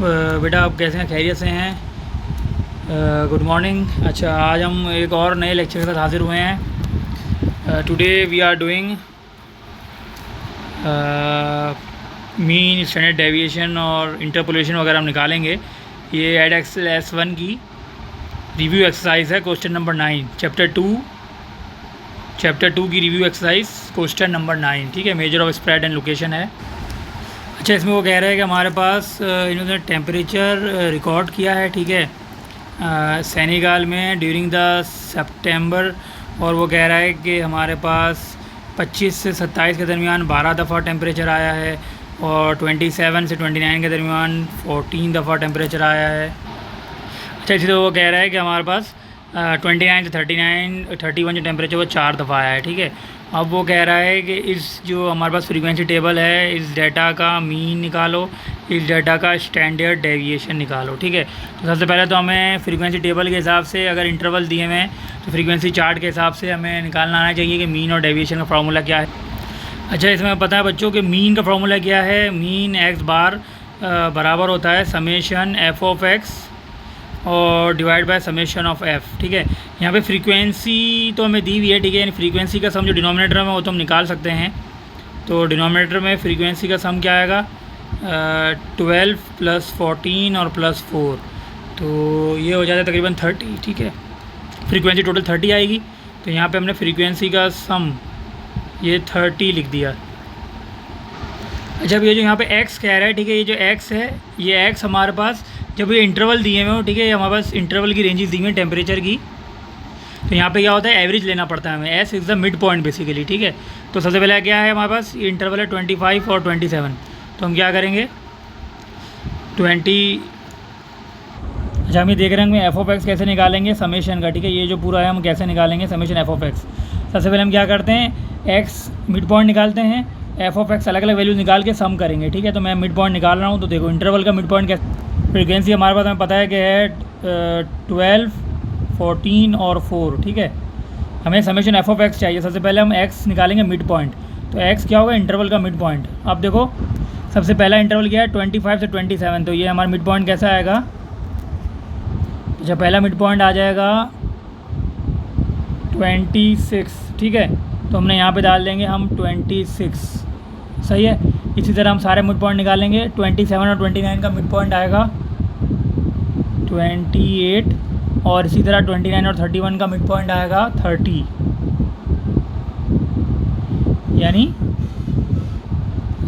बेटा आप कैसे हैं, खैरियत से हैं? Good morning. अच्छा, आज हम एक और नए लेक्चर के साथ हाज़िर हुए हैं। Today we are doing mean, standard deviation और इंटरपोलेशन वगैरह हम निकालेंगे। ये एड एक्सेल S1 की रिव्यू एक्सरसाइज है, क्वेश्चन नंबर 9, चैप्टर 2 की रिव्यू एक्सरसाइज, क्वेश्चन नंबर 9। ठीक है, measure of spread and location है। अच्छा, इसमें वो कह रहे हैं कि हमारे पास इन्होंने टेम्परेचर रिकॉर्ड किया है, ठीक है, सेनेगल में ड्यूरिंग द सितंबर, और वो कह रहा है कि हमारे पास 25 से 27 के दरमियान 12 दफ़ा टेम्परेचर आया है और 27 से 29 के दरमियान 14 दफ़ा टेम्परेचर आया है। अच्छा, इसी तो वो कह रहा है कि हमारे पास 29 से 31 जो टेम्परेचर वो 4 दफ़ा आया है। ठीक है, अब वो कह रहा है कि इस जो हमारे पास फ्रीक्वेंसी टेबल है, इस डेटा का मीन निकालो, इस डेटा का स्टैंडर्ड डेविएशन निकालो। ठीक है, तो सबसे पहले तो हमें फ्रीक्वेंसी टेबल के हिसाब से, अगर इंटरवल दिए हुए हैं तो फ्रीक्वेंसी चार्ट के हिसाब से हमें निकालना आना चाहिए कि मीन और डेविएशन का फार्मूला क्या है। अच्छा, इसमें पता है बच्चों कि मीन का फार्मूला क्या है। मीन x बार बराबर होता है समेशन f ऑफ x और divide by summation of f। ठीक है, यहाँ पे फ्रीक्वेंसी तो हमें दी हुई है, ठीक है, यानी फ्रीक्वेंसी का सम जो डिनोमिनेटर में वो तो हम निकाल सकते हैं। तो डिनोमिनेटर में फ्रीक्वेंसी का सम क्या आएगा, 12 + 14 और +4, तो ये हो जाता है तकरीबन 30। ठीक है, फ्रीक्वेंसी टोटल 30 आएगी, तो यहाँ पे हमने फ्रीक्वेंसी का सम ये 30 लिख दिया। अच्छा, अब ये जो यहाँ पे x कह रहा है, ठीक है, ये जो x है, ये x हमारे पास जब ये इंटरवल दिए हुए हो, ठीक है, हमारे पास इंटरवल की रेंजेस दी हुई हैं टेम्परेचर की, तो यहाँ पे क्या होता है, एवरेज लेना पड़ता है हमें। s is the mid point basically. ठीक है, तो सबसे पहले क्या है, हमारे पास ये इंटरवल है 25 और 27, तो हम क्या करेंगे 20। अच्छा, हम ये देख रहे हैं एफ ऑफ एक्स कैसे निकालेंगे समेशन का। ठीक है, ये जो पूरा है हम कैसे निकालेंगे समेशन एफ ऑफ एक्स। सबसे पहले हम क्या करते हैं, एक्स मिड पॉइंट निकालते हैं, एफ ऑफ एक्स अलग अलग वैल्यू निकाल के सम करेंगे। ठीक है, तो मैं मिड पॉइंट निकाल रहा हूँ, तो देखो इंटरवल का मिड पॉइंट क्या, फ्रीक्वेंसी हमारे पास हमें पता है कि है 12, 14 और 4। ठीक है, हमें समेशन एफ ऑफ एक्स चाहिए। सबसे पहले हम एक्स निकालेंगे मिड पॉइंट, तो एक्स क्या होगा, इंटरवल का मिड पॉइंट। अब देखो सबसे पहला इंटरवल क्या है 25 से 27, तो ये हमारा मिड पॉइंट कैसा आएगा, जब पहला मिड पॉइंट आ जाएगा 26। ठीक है, तो हमने यहाँ पे डाल देंगे हम 26, सही है। इसी तरह हम सारे मिड पॉइंट निकालेंगे, 27 और 29 का मिड पॉइंट आएगा 28, और इसी तरह 29 और 31 का मिड पॉइंट आएगा 30, यानी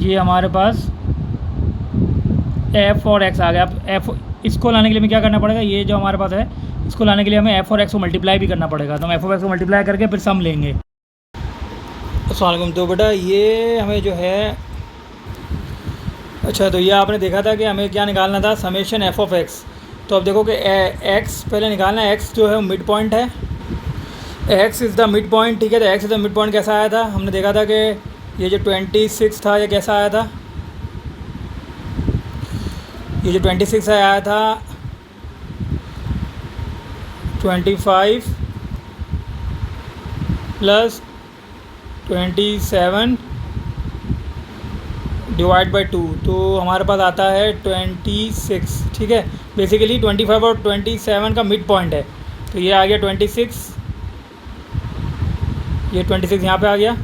ये हमारे पास f और x आ गया। अब f इसको लाने के लिए हमें क्या करना पड़ेगा, ये जो हमारे पास है इसको लाने के लिए हमें f और x को मल्टीप्लाई भी करना पड़ेगा, तो हम f और x को मल्टीप्लाई करके फिर सम लेंगे। अस्सलाम। तो बेटा ये हमें जो है, अच्छा, तो ये आपने देखा था कि हमें क्या निकालना था, समेशन f ऑफ x। तो अब देखो कि x पहले निकालना है, x जो है मिड पॉइंट है, x is the mid point. ठीक है, तो x is the mid point कैसा आया था, हमने देखा था कि ये जो 26 था ये कैसा आया था, ये जो 26 आया था 25 + 27 डिवाइड बाई 2, तो हमारे पास आता है 26। ठीक है, बेसिकली 25 और 27 का मिड पॉइंट है, तो ये आ गया 26, ये 26 यहाँ पे आ गया।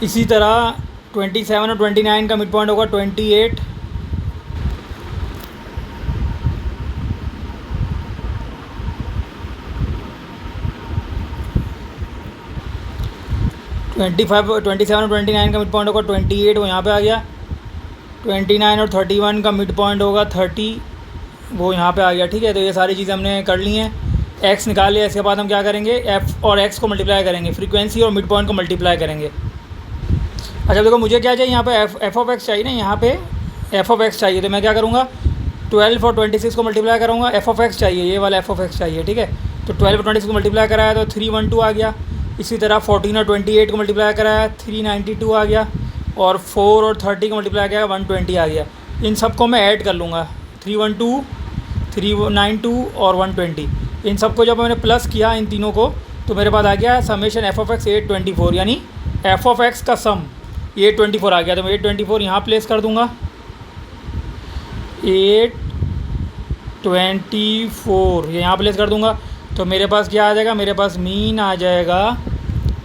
इसी तरह 27 और 29 का मिड पॉइंट होगा 28, और 27 और 29 का मिड पॉइंट होगा 28, वो यहाँ पे आ गया। 29 और 31 का मिड पॉइंट होगा 30, वो यहाँ पे आ गया। ठीक है, तो ये सारी चीज़ें हमने कर ली हैं। x निकाल लिया, इसके बाद हम क्या करेंगे, f और x को मल्टीप्लाई करेंगे, फ्रीक्वेंसी और मिड पॉइंट को मल्टीप्लाई करेंगे। अच्छा, देखो मुझे क्या चाहिए, यहाँ पे f ऑफ x चाहिए ना, यहाँ पे f ऑफ x चाहिए, तो मैं क्या करूँगा 12 और 26 को मल्टीप्लाई करूँगा, f ऑफ x चाहिए, ये वाला f ऑफ x चाहिए। ठीक है, तो 12 और 26 को मल्टीप्लाई कराया तो 312 आ गया। इसी तरह 14 और 28 को मल्टीप्लाई कराया 392 आ गया, और 4 और 30 को मल्टीप्लाई किया 120 आ गया। इन सबको मैं ऐड कर लूँगा, 312, 392 और 120, इन सबको जब मैंने प्लस किया इन तीनों को, तो मेरे पास आ गया समेशन एफ ऑफ एक्स 824, यानी एफ ऑफ एक्स का सम 824 आ गया। तो मैं 824 यहाँ प्लेस कर दूँगा, 824 ये यहाँ प्लेस कर दूँगा। तो मेरे पास क्या आ जाएगा, मेरे पास मीन आ जाएगा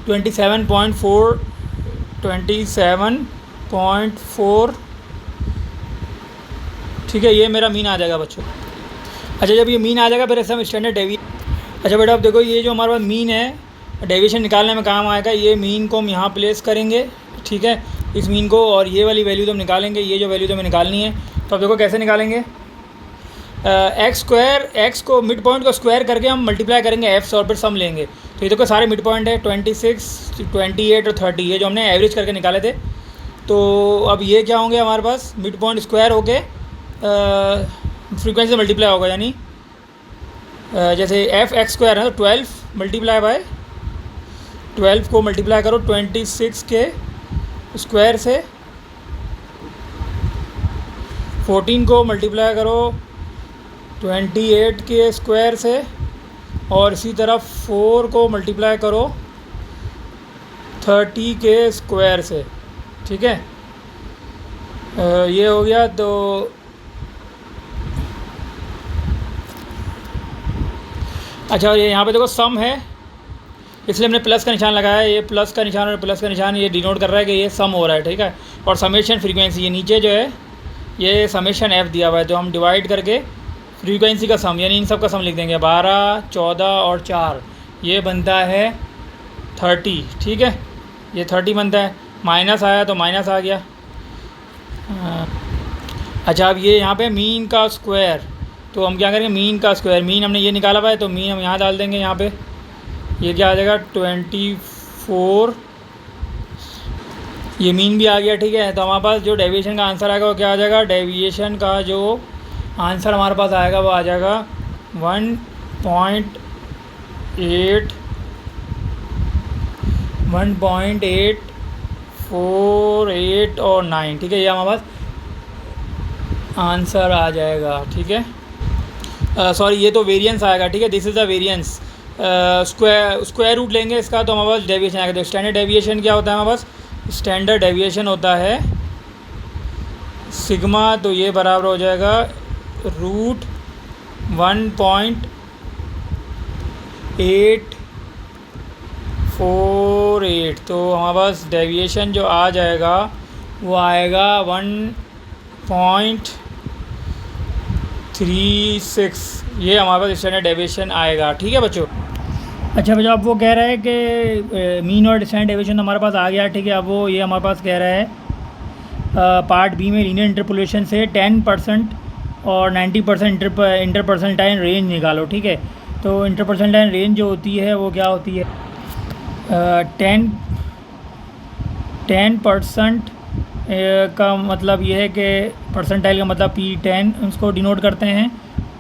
27.4, ठीक है, ये मेरा मीन आ जाएगा बच्चों। अच्छा, जब ये मीन आ जाएगा फिर ऐसे हम स्टैंडर्ड डेविएशन। अच्छा बेटा, अब देखो ये जो हमारे पास मीन है डेविएशन निकालने में काम आएगा। ये मीन को हम यहाँ प्लेस करेंगे, ठीक है, इस मीन को, और ये वाली वैल्यू तो हम निकालेंगे, ये जो वैल्यू तो हमें निकालनी है। तो अब देखो कैसे निकालेंगे, एक्स स्क्वायर, एक्स को मिड पॉइंट को स्क्वायर करके हम मल्टीप्लाई करेंगे एफ से और फिर सम लेंगे। तो ये देखो सारे मिड पॉइंट है 26, 28 और 30, ये जो हमने एवरेज करके निकाले थे। तो अब ये क्या होंगे हमारे पास, मिड पॉइंट स्क्वायर होके फ्रीक्वेंसी मल्टीप्लाई होगा, यानी जैसे एफ एक्स स्क्वायर है तो 12 मल्टीप्लाई बाय 12 को मल्टीप्लाई करो 26 के स्क्वायर से, 14 को मल्टीप्लाई करो 28 के स्क्वायर से, और इसी तरह 4 को मल्टीप्लाई करो 30 के स्क्वायर से, ठीक है। ये हो गया। तो अच्छा, ये यहाँ पे देखो सम है, इसलिए हमने प्लस का निशान लगाया है। ये प्लस का निशान और प्लस का निशान ये डिनोट कर रहा है कि ये सम हो रहा है, ठीक है। और समेशन फ्रीक्वेंसी, ये नीचे जो है ये समेशन एफ दिया हुआ है, तो हम डिवाइड करके फ्रीक्वेंसी का सम, यानी इन सब का सम लिख देंगे। 12, 14 और 4 ये बनता है 30, ठीक है, ये 30 बनता है। माइनस आया तो माइनस आ गया। अच्छा, अब ये यहाँ पे मीन का स्क्वायर, तो हम क्या करेंगे, मीन का स्क्वायर, मीन हमने ये निकाला हुआ है तो मीन हम यहाँ डाल देंगे। यहाँ पे ये क्या आ जाएगा 24, ये मीन भी आ गया, ठीक है। तो हमारे पास जो डेविएशन का आंसर आएगा वो क्या आ जाएगा, डेविएशन का जो आंसर हमारे पास आएगा वो आ जाएगा 1.8, 1.848 और 9, ठीक है, ये हमारे पास आंसर आ जाएगा, ठीक है। सॉरी, ये तो वेरिएंस आएगा, ठीक है, this is the variance. Square root लेंगे इसका तो हमारे पास डेविएशन आएगा। तो स्टैंडर्ड डेविएशन क्या होता है हमारे पास, स्टैंडर्ड डेविएशन होता है सिग्मा, तो ये बराबर हो जाएगा √1.848। तो हमारे पास डेविएशन जो आ जाएगा वो आएगा 1.36, ये हमारे पास स्टैंडर्ड डेविएशन आएगा, ठीक है बच्चों। अच्छा बच्चों, अब वो कह रहा है कि मीन और स्टैंडर्ड डेविएशन हमारे पास आ गया, ठीक है। अब वो ये हमारे पास कह रहा है पार्ट बी में लीनियर इंटरपोलेशन से 10% और 90% इंटरपर्सेंटाइन रेंज निकालो, ठीक है। तो इंटरपर्सेंटाइन रेंज जो होती है वो क्या होती है, 10% का मतलब ये है कि परसेंटाइल का मतलब P10 उसको डिनोट करते हैं,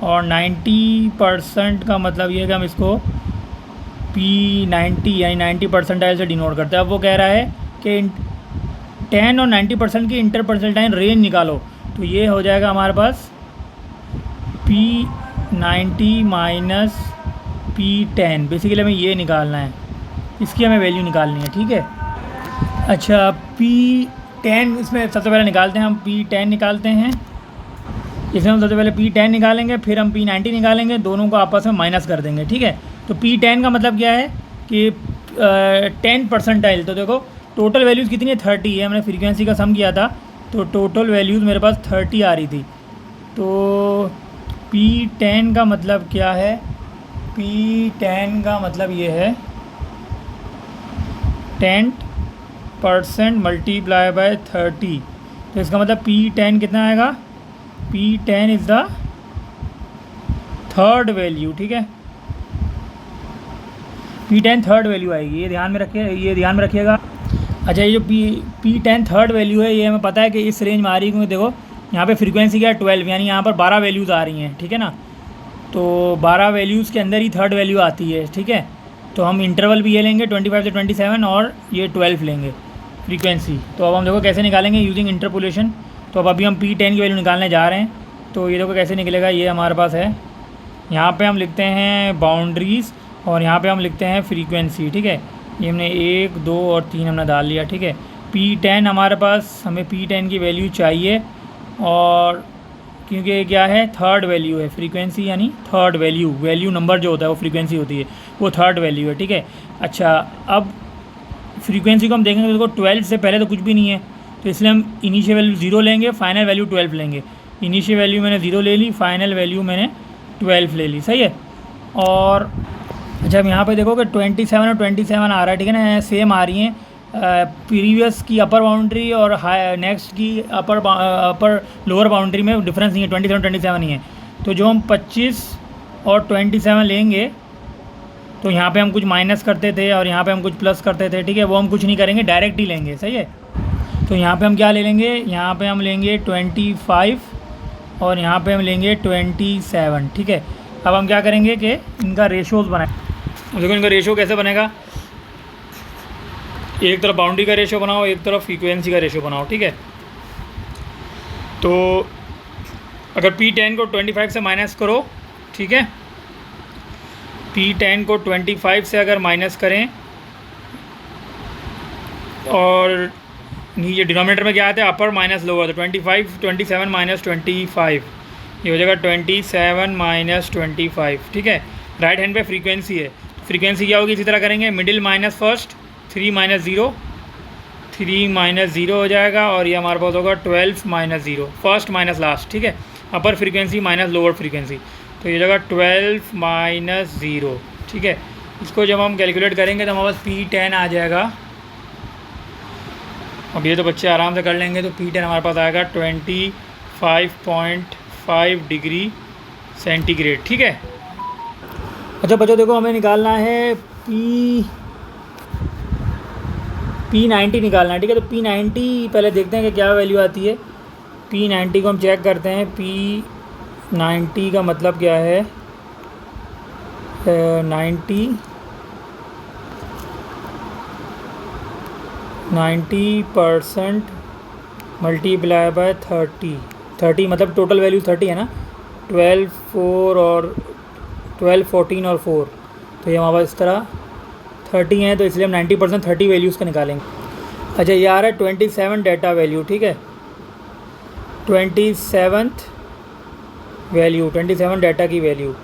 और 90% का मतलब ये है कि हम इसको P90 यानी 90 परसेंटाइल से डिनोट करते हैं। अब वो कह रहा है कि 10 और 90% की इंटरपर्सेंटाइन रेंज निकालो। तो ये हो जाएगा हमारे पास P90 माइनस P10, बेसिकली हमें ये निकालना है, इसकी हमें वैल्यू निकालनी है, ठीक है। अच्छा, P10 इसमें सबसे पहले निकालते हैं, हम P10 निकालते हैं। इसमें हम सबसे पहले P10 निकालेंगे, फिर हम P90 निकालेंगे, दोनों को आपस में माइनस कर देंगे, ठीक है। तो P10 का मतलब क्या है कि 10 परसेंटाइल। तो देखो टोटल वैल्यूज़ कितनी है, 30 है, हमने फ्रीक्वेंसी का सम किया था तो टोटल वैल्यूज़ मेरे पास 30 आ रही थी। तो P10 का मतलब क्या है, P10 का मतलब ये है 10% मल्टीप्लाई बाय 30। तो इसका मतलब P10 कितना आएगा, P10 is the third value, ठीक है। P10 थर्ड वैल्यू आएगी, ये ध्यान में रखिएगा। अच्छा, ये जो P10 थर्ड वैल्यू है ये हमें पता है कि इस रेंज में आ रही है, क्योंकि देखो यहाँ पे फ्रीक्वेंसी क्या है 12, यानी यहाँ पर 12 वैल्यूज़ आ रही हैं, ठीक है ना। तो 12 वैल्यूज़ के अंदर ही थर्ड वैल्यू आती है, ठीक है। तो हम इंटरवल भी ये लेंगे 25 से 27 और ये 12 लेंगे फ्रीक्वेंसी। तो अब हम देखो कैसे निकालेंगे यूजिंग इंटरपोलेशन। तो अब अभी हम P10 की वैल्यू निकालने जा रहे हैं। तो ये देखो कैसे निकलेगा, ये हमारे पास है, यहाँ पे हम लिखते हैं बाउंड्रीज़ और यहाँ पे हम लिखते हैं फ्रीक्वेंसी, ठीक है। ये हमने 1, 2 और 3 हमने डाल लिया, ठीक है। P10 हमारे पास, हमें P10 की वैल्यू चाहिए, और क्योंकि ये क्या है, थर्ड वैल्यू है फ्रीक्वेंसी, यानी थर्ड वैल्यू नंबर जो होता है वो फ्रीक्वेंसी होती है, वो थर्ड वैल्यू है, ठीक है। अच्छा, अब फ्रीक्वेंसी को हम देखेंगे तो देखो 12 से पहले तो कुछ भी नहीं है, तो इसलिए हम इनिशियल वैल्यू 0 लेंगे, फाइनल वैल्यू 12 लेंगे। इनिशियल वैल्यू मैंने 0 ले ली, फाइनल वैल्यू मैंने 12 ले ली, सही है। और अच्छा, अब यहाँ पे देखो कि 27 और 27 आ रहा है, ठीक है ना, सेम आ रही हैं। प्रीवियस की अपर बाउंड्री और नेक्स्ट की अपर लोअर बाउंड्री में डिफरेंस नहीं है, 27 27 ही है। तो जो हम 25 और 27 लेंगे, तो यहाँ पे हम कुछ माइनस करते थे और यहाँ पे हम कुछ प्लस करते थे, ठीक है। वो हम कुछ नहीं करेंगे, डायरेक्ट ही लेंगे, सही है। तो यहाँ पे हम क्या ले लेंगे, यहाँ पे हम लेंगे 25 और यहाँ पे हम लेंगे 27, ठीक है। अब हम क्या करेंगे कि इनका रेशोज़ बनाएं। देखो इनका रेशो कैसे बनेगा, एक तरफ बाउंड्री का रेशो बनाओ, एक तरफ फ्रीक्वेंसी का रेशो बनाओ, ठीक है। तो अगर P10 को 25 से माइनस करो, ठीक है, P10 को 25 से अगर माइनस करें, और ये डिनोमिनेटर में क्या आता है, अपर माइनस लोअर, तो 27 माइनस 25, ये हो जाएगा 27 माइनस 25, ठीक है। राइट हैंड पे फ्रीक्वेंसी है, फ्रीक्वेंसी क्या होगी, इसी तरह करेंगे, middle minus first, 3 minus 0, 3 minus 0 हो जाएगा, और ये हमारे पास होगा 12 माइनस 0, फर्स्ट माइनस लास्ट, ठीक है। अपर फ्रीक्वेंसी माइनस लोअर फ्रीक्वेंसी, तो ये जगह 12 माइनस 0, ठीक है। इसको जब हम कैलकुलेट करेंगे तो हमारे पास P10 आ जाएगा। अब ये तो बच्चे आराम से कर लेंगे, तो P10 हमारे पास आएगा 25.5 डिग्री सेंटीग्रेड, ठीक है। अच्छा बच्चों देखो, हमें निकालना है P90 निकालना है, ठीक है। तो P90 पहले देखते हैं कि क्या वैल्यू आती है। P90 को हम चेक करते हैं, P90 का मतलब क्या है, 90% मल्टीप्लाई बाय 30 मतलब टोटल वैल्यू 30 है ना, 12, 4 और 12, 14 और 4, तो ये हमारे पास इस तरह 30 हैं, तो इसलिए हम 90% 30 वैल्यूज़ का निकालेंगे। अच्छा, ये आ रहा है 27 डाटा वैल्यू, ठीक है, 27th वैल्यू, 27 डाटा की वैल्यू।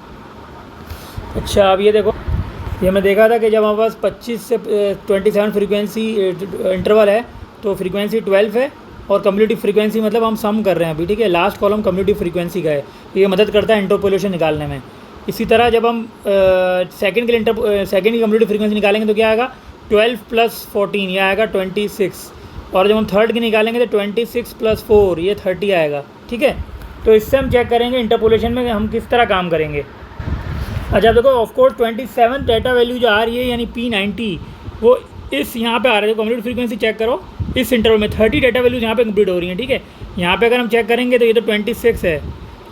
अच्छा, अब ये देखो, ये हमने देखा था कि जब हमारे पास 25 से 27 फ्रीक्वेंसी इंटरवल है, तो फ्रीक्वेंसी 12 है, और कम्युलेटिव फ्रीक्वेंसी मतलब हम सम कर रहे हैं अभी, ठीक है। लास्ट कॉलम कम्युलेटिव फ्रीक्वेंसी का है, ये मदद करता है इंटरपोलेशन निकालने में। इसी तरह जब हम सेकंड की कम्युलेटिव फ्रीक्वेंसी निकालेंगे तो क्या आएगा, 12 + 14, ये आएगा 26, और जब हम थर्ड की निकालेंगे तो 26 + 4, ये 30 आएगा, ठीक है। तो इससे हम चेक करेंगे इंटरपोलेशन में हम किस तरह काम करेंगे। अच्छा देखो, ऑफकोर्स 27 डाटा वैल्यू जो आ रही है, यानी P90, वो इस यहाँ पे आ रहा है, कम्युलेटिव फ्रीक्वेंसी चेक करो, इस इंटरवल में 30 डाटा वैल्यूज यहाँ पे कंप्लीट हो रही हैं, ठीक है। यहाँ पे अगर हम चेक करेंगे तो ये तो 26 है,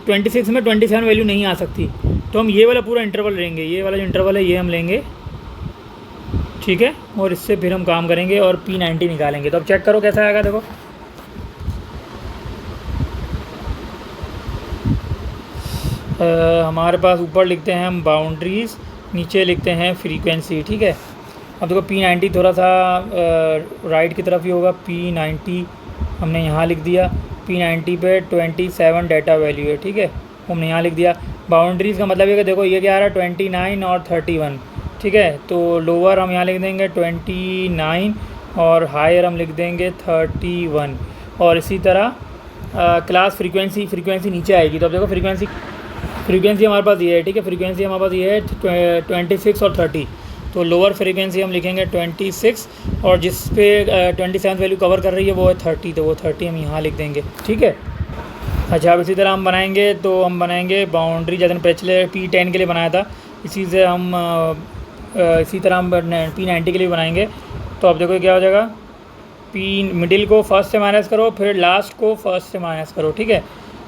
26 में 27 वैल्यू नहीं आ सकती, तो हम ये वाला पूरा इंटरवल लेंगे, ये वाला जो इंटरवल है ये हम लेंगे, ठीक है, और इससे फिर हम काम करेंगे और P90 निकालेंगे। तो अब चेक करो कैसा आएगा, देखो हमारे पास ऊपर लिखते हैं हम बाउंड्रीज़, नीचे लिखते हैं फ्रीक्वेंसी, ठीक है। अब देखो P90 थोड़ा सा राइट की तरफ ही होगा, P90 हमने यहाँ लिख दिया, P90 पे 27 डाटा वैल्यू है, ठीक है, हमने यहाँ लिख दिया। बाउंड्रीज़ का मतलब ये कि देखो ये क्या आ रहा है, 29 और 31, ठीक है। तो लोअर हम यहाँ लिख देंगे 29 और हायर हम लिख देंगे 31, और इसी तरह क्लास फ्रीक्वेंसी नीचे आएगी। तो अब देखो फ्रीक्वेंसी हमारे पास ये है, ठीक है, फ्रीक्वेंसी हमारे पास ये है 26 और 30, तो लोअर फ्रीक्वेंसी हम लिखेंगे 26, और जिस पे 27 वैल्यू कवर कर रही है वो है 30, तो वो 30 हम यहाँ लिख देंगे, ठीक है। अच्छा, अब इसी तरह हम बनाएंगे, तो हम बनाएंगे बाउंड्री जैसे पिछले P10 के लिए बनाया था, इसी से हम इसी तरह हम P90 के लिए बनाएंगे। तो अब देखो क्या हो जाएगा, मिडिल को फर्स्ट से माइनस करो, फिर लास्ट को फर्स्ट से माइनस करो, ठीक है।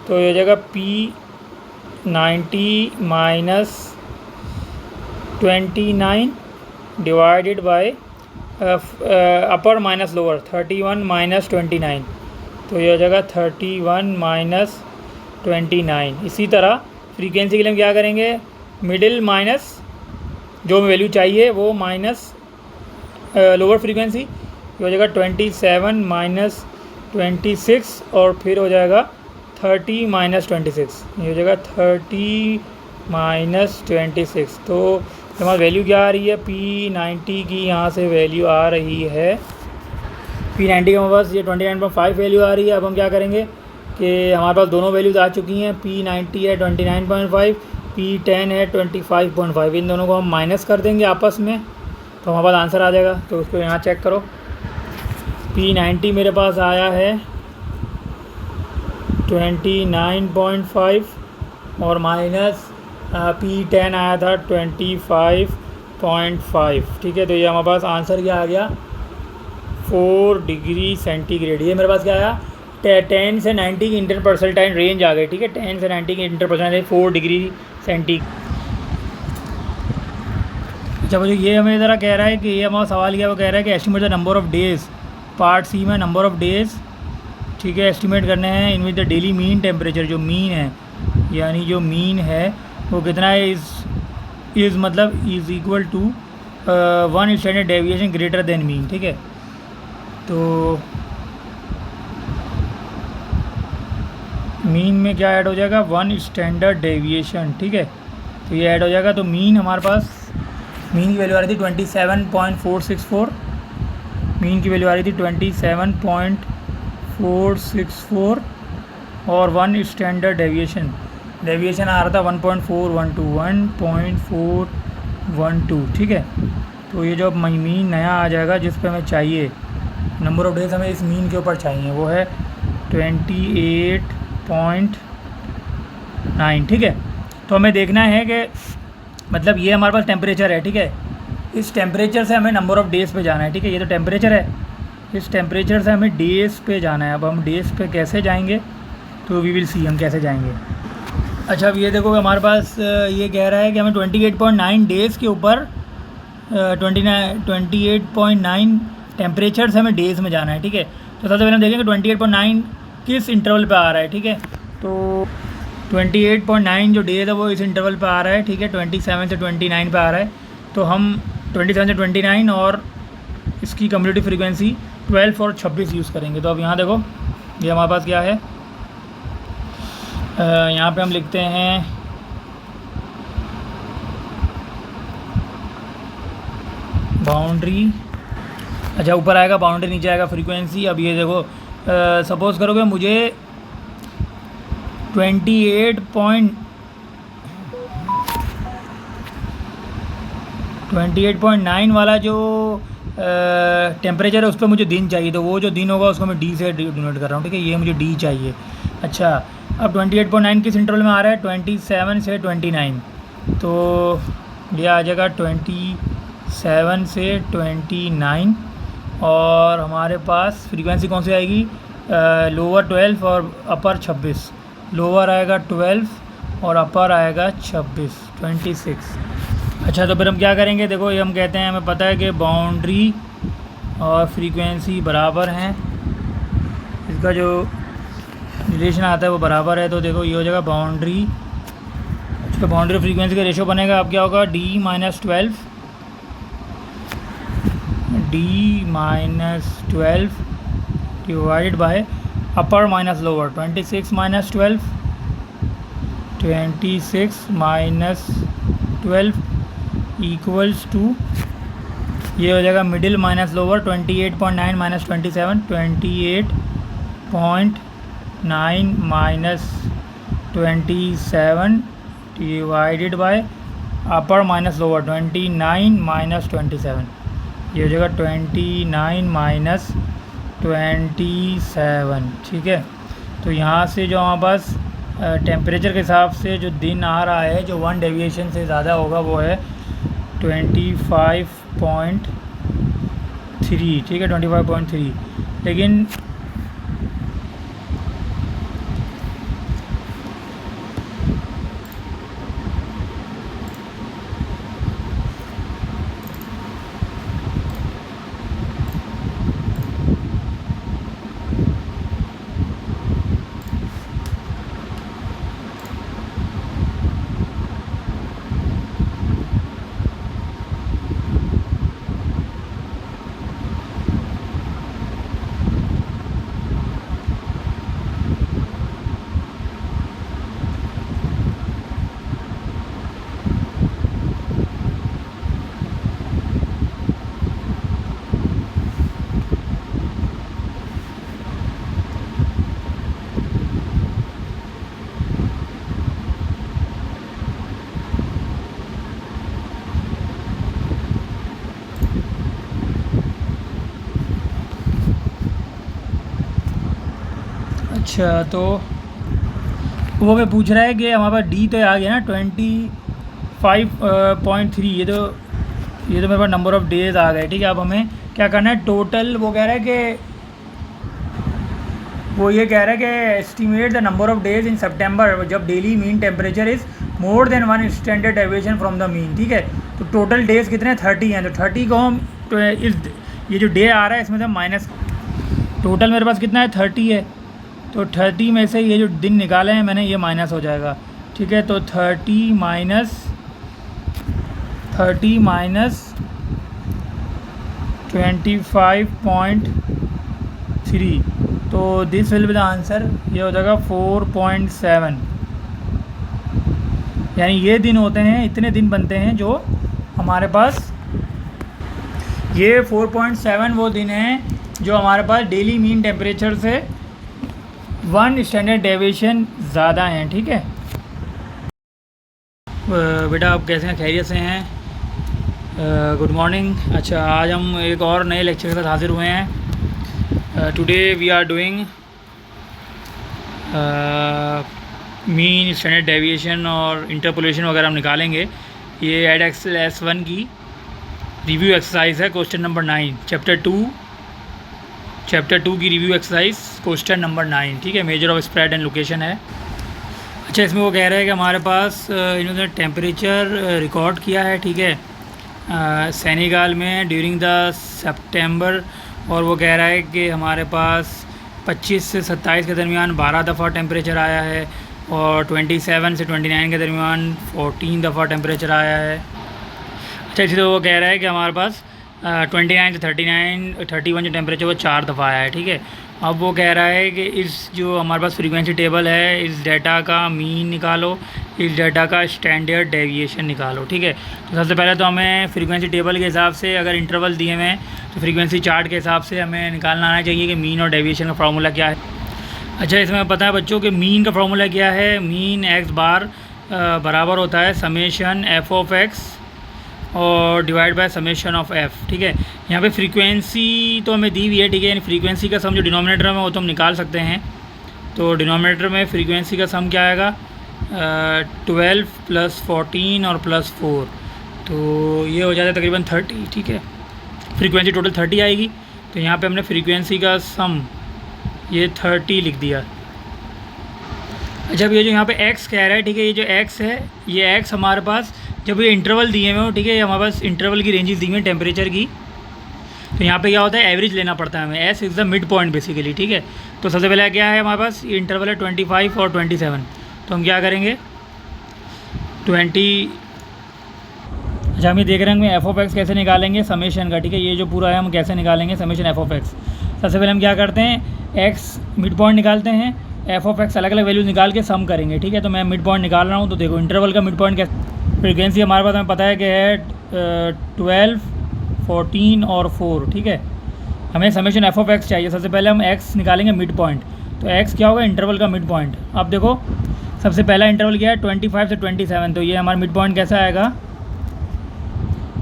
तो ये हो जाएगा P90 minus 29 divided by upper minus lower 31 minus 29, तो ये हो जाएगा 31 माइनस 29। इसी तरह फ्रीक्वेंसी के लिए हम क्या करेंगे, मिडिल माइनस जो वैल्यू चाहिए वो माइनस लोअर फ्रीक्वेंसी, ये हो जाएगा 27 माइनस 26 और फिर हो जाएगा 30 माइनस 26, ये हो जाएगा 30 माइनस 26। तो हमारी वैल्यू क्या आ रही है, P90 की यहाँ से वैल्यू आ रही है, P90 के हमारे पास ये 29.5 वैल्यू आ रही है। अब हम क्या करेंगे कि हमारे पास दोनों वैल्यूज आ चुकी हैं, P90 है 29.5, P10 है 25.5, इन दोनों को हम माइनस कर देंगे आपस में, तो हमारे पास आंसर आ जाएगा। तो उसको यहाँ चेक करो, P90 मेरे पास आया है 29.5 और माइनस P10 आया था 25.5, ठीक है। तो ये हमारे पास आंसर क्या आ गया, 4 डिग्री सेंटीग्रेड। ये मेरे पास क्या आया, 10 से 90 की इंटरपर्सनटाइन रेंज आ गई, ठीक है, 10 से 90 की इंटरपर्सनटाइन 4 डिग्री सेंटीग्रेड। अच्छा मुझे ये हमें ज़रा कह रहा है कि ये हमारा सवाल क्या वो कह रहा है कि estimate the number of days, part C में नंबर ऑफ़ डेज़, ठीक है, एस्टिमेट करने हैं in which the daily mean temperature, जो मीन है यानी जो मीन है वो कितना है, इज़ मतलब is equal to 1 standard deviation greater than mean, ठीक है। तो मीन में क्या ऐड हो जाएगा, 1 स्टैंडर्ड डेविएशन, ठीक है। तो ये ऐड हो जाएगा, तो मीन हमारे पास, मीन की वैल्यू आ रही थी 27.464, मीन की वैल्यू आ रही थी 27.464 और 1 स्टैंडर्ड डेविएशन, डेविएशन आ रहा था 1.412, ठीक है। तो ये जो मीन नया आ जाएगा जिस पे हमें चाहिए नंबर ऑफ़ डेज, हमें इस मीन के ऊपर चाहिए, वो है 28.9, ठीक है। तो हमें देखना है कि मतलब ये हमारे पास टेम्परेचर है, ठीक है, इस टेम्परेचर से हमें नंबर ऑफ़ डेज़ पे जाना है, ठीक है। ये तो टेम्परेचर है, इस टेम्परेचर से हमें डेज़ पे जाना है। अब हम डेज़ पे कैसे जाएंगे, तो वी विल सी हम कैसे जाएंगे। अच्छा अब ये देखो कि हमारे पास ये कह रहा है कि हमें 28.9 डेज़ के ऊपर 28.9 टेम्परेचर से हमें डेज़ में जाना है, ठीक है। तो सबसे पहले हम देखेंगे 28.9 किस इंटरवल पे आ रहा है, ठीक है। तो 28.9 जो डेज़ है वो इस इंटरवल पे आ रहा है, ठीक है, 27 से 29 पे आ रहा है। तो हम 27 से 29 और इसकी कम्यूटेटिव फ्रीक्वेंसी 12 और 26 यूज़ करेंगे। तो अब यहाँ देखो ये हमारे पास क्या है, यहाँ पे हम लिखते हैं बाउंड्री, अच्छा ऊपर आएगा बाउंड्री, नीचे आएगा फ्रीक्वेंसी। अब ये देखो सपोज़ करो कि मुझे 28.9 वाला जो टेम्परेचर है उस पर मुझे दिन चाहिए, तो वो जो दिन होगा उसको मैं डी से डिनोट कर रहा हूँ, ठीक है, ये मुझे डी चाहिए। अच्छा अब 28.9 किस इंटरवल में आ रहा है, 27 से 29, तो ये आ जाएगा 27 से 29 और हमारे पास फ्रीक्वेंसी कौन सी आएगी, लोअर 12 और अपर 26, लोअर आएगा 12 और अपर आएगा 26। अच्छा तो फिर हम क्या करेंगे, देखो ये हम कहते हैं हमें पता है कि बाउंड्री और फ्रीक्वेंसी बराबर हैं, इसका जो रिलेशन आता है वो बराबर है। तो देखो ये हो जाएगा बाउंड्री, तो बाउंड्री फ्रीक्वेंसी का रेशो बनेगा, अब क्या होगा, D - 12 divided by upper minus lower, 26 - 12 equals to, ये हो जाएगा middle minus lower, 28.9 - 27, 28.9 - 27 divided by upper minus lower, 29 - 27, ये हो जाएगा 29 - 27, ठीक है। तो यहाँ से जो हमारे पास टेम्परेचर के हिसाब से जो दिन आ रहा है जो 1 डेविएशन से ज़्यादा होगा वो है 25.3, ठीक है, 25.3। लेकिन अच्छा, तो वो मैं पूछ रहा है कि हमारे पास डी तो आ गया ना 25.3, ये तो मेरे पास नंबर ऑफ़ डेज़ आ गए, ठीक है। अब हमें क्या करना है, टोटल वो कह रहा है कि ये कह रहा है कि estimate the number of days in September जब daily mean temperature is more than 1 standard deviation from the mean, ठीक है। तो टोटल डेज़ कितने हैं, 30 हैं। तो 30 को हम ये जो डे आ रहा है इसमें से माइनस, टोटल मेरे पास कितना है 30 है, तो 30 में से ये जो दिन निकाले हैं मैंने ये माइनस हो जाएगा, ठीक है। तो 30 माइनस 25.3, तो this will be the answer, ये हो जाएगा 4.7। यानी ये दिन होते हैं, इतने दिन बनते हैं जो हमारे पास, ये 4.7 वो दिन हैं जो हमारे पास डेली मीन टेम्परेचर से 1 स्टैंडर्ड डेविएशन ज़्यादा हैं, ठीक है। बेटा आप कैसे हैं, खैरियत से हैं? Good morning. अच्छा, आज हम एक और नए लेक्चर के साथ हाजिर हुए हैं। Today we are doing mean standard deviation और इंटरपोलेशन वगैरह हम निकालेंगे। ये एड एक्सेल S1 की रिव्यू एक्सरसाइज है, क्वेश्चन नंबर 9, चैप्टर 2 की रिव्यू एक्सरसाइज, क्वेश्चन नंबर 9, ठीक है। Measure of spread and location है। अच्छा, इसमें वो कह रहा है कि हमारे पास इन्होंने टेम्परेचर रिकॉर्ड किया है, ठीक है, सेनेगल में ड्यूरिंग द सितंबर, और वो कह रहा है कि हमारे पास 25 से 27 के दरमियान 12 दफ़ा टेम्परेचर आया है, और 27 से 29 के दरमियान 14 दफ़ा टेम्परेचर आया है। अच्छा, इसी तरह वो कह रहा है कि हमारे पास 29 से 31 जो टेम्परेचर वो 4 दफ़ा आया है, ठीक है। अब वो कह रहा है कि इस जो हमारे पास फ्रीक्वेंसी टेबल है, इस डेटा का मीन निकालो, इस डेटा का स्टैंडर्ड डेविएशन निकालो, ठीक है। तो सबसे पहले तो हमें फ्रीक्वेंसी टेबल के हिसाब से, अगर इंटरवल दिए हुए हैं तो फ्रीक्वेंसी चार्ट के हिसाब से हमें निकालना आना चाहिए कि मीन और डेविएशन का फार्मूला क्या है। अच्छा, इसमें पता है बच्चों कि मीन का फार्मूला क्या है। मीन x बार बराबर होता है समेशन f(x) और divide by summation of f, ठीक है। यहाँ पे फ्रीक्वेंसी तो हमें दी हुई है, ठीक है। यानी फ्रीक्वेंसी का सम जो डिनोमिनेटर में वो तो हम निकाल सकते हैं। तो डिनोमिनेटर में फ्रीक्वेंसी का सम क्या आएगा, 12 + 14 और +4, तो ये हो जाता है तकरीबन 30, ठीक है। फ्रीक्वेंसी टोटल 30 आएगी, तो यहाँ पे हमने फ्रीक्वेंसी का सम ये 30 लिख दिया। अच्छा, अब ये जो यहाँ पे x कह रहा है, ठीक है, ये जो x है, ये x हमारे पास जब ये इंटरवल दिए हुए हो, ठीक है, हमारे पास इंटरवल की रेंजेस दी हुई हैं टेम्परेचर की, तो यहाँ पे क्या होता है, एवरेज लेना पड़ता है हमें। s is the mid point basically, ठीक है। तो सबसे पहले क्या है हमारे पास, ये इंटरवल है 25 और 27, तो हम क्या करेंगे 20। अच्छा, हम ये देख रहे हैं f(x) कैसे निकालेंगे समेशन का, ठीक है। ये जो पूरा है हम कैसे निकालेंगे समेशन f(x). सबसे पहले हम क्या करते हैं, x मिड पॉइंट निकालते हैं, f(x) अलग अलग वैल्यूज निकाल के सम करेंगे, ठीक है। तो मैं मिड पॉइंट निकाल रहा हूँ, तो देखो इंटरवल का मिड पॉइंट कैसे, फ्रीक्वेंसी हमारे पास हमें पता है कि है 12, 14 और 4, ठीक है। हमें समेशन f(x) चाहिए। सबसे पहले हम x निकालेंगे मिड पॉइंट, तो x क्या होगा, इंटरवल का मिड पॉइंट। अब देखो सबसे पहला इंटरवल क्या है 25 से 27, तो ये हमारा मिड पॉइंट कैसा आएगा,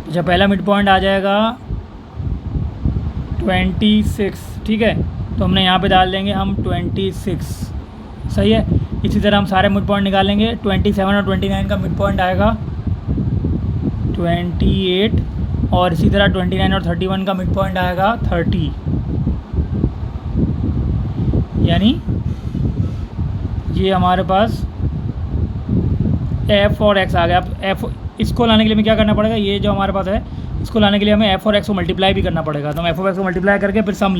अच्छा पहला मिड पॉइंट आ जाएगा 26, ठीक है। तो हमने यहाँ पे डाल देंगे हम 26, सही है। इसी तरह हम सारे मिड पॉइंट निकालेंगे, 27 और 29 का मिड पॉइंट आएगा 28, और इसी तरह 29 और 31 का मिड पॉइंट आएगा 30, यानी ये हमारे पास f और x आ गया। अब f इसको लाने के लिए हमें क्या करना पड़ेगा, ये जो हमारे पास है इसको लाने के लिए हमें f और x को मल्टीप्लाई भी करना पड़ेगा। तो हम f और x को मल्टीप्लाई करके फिर सम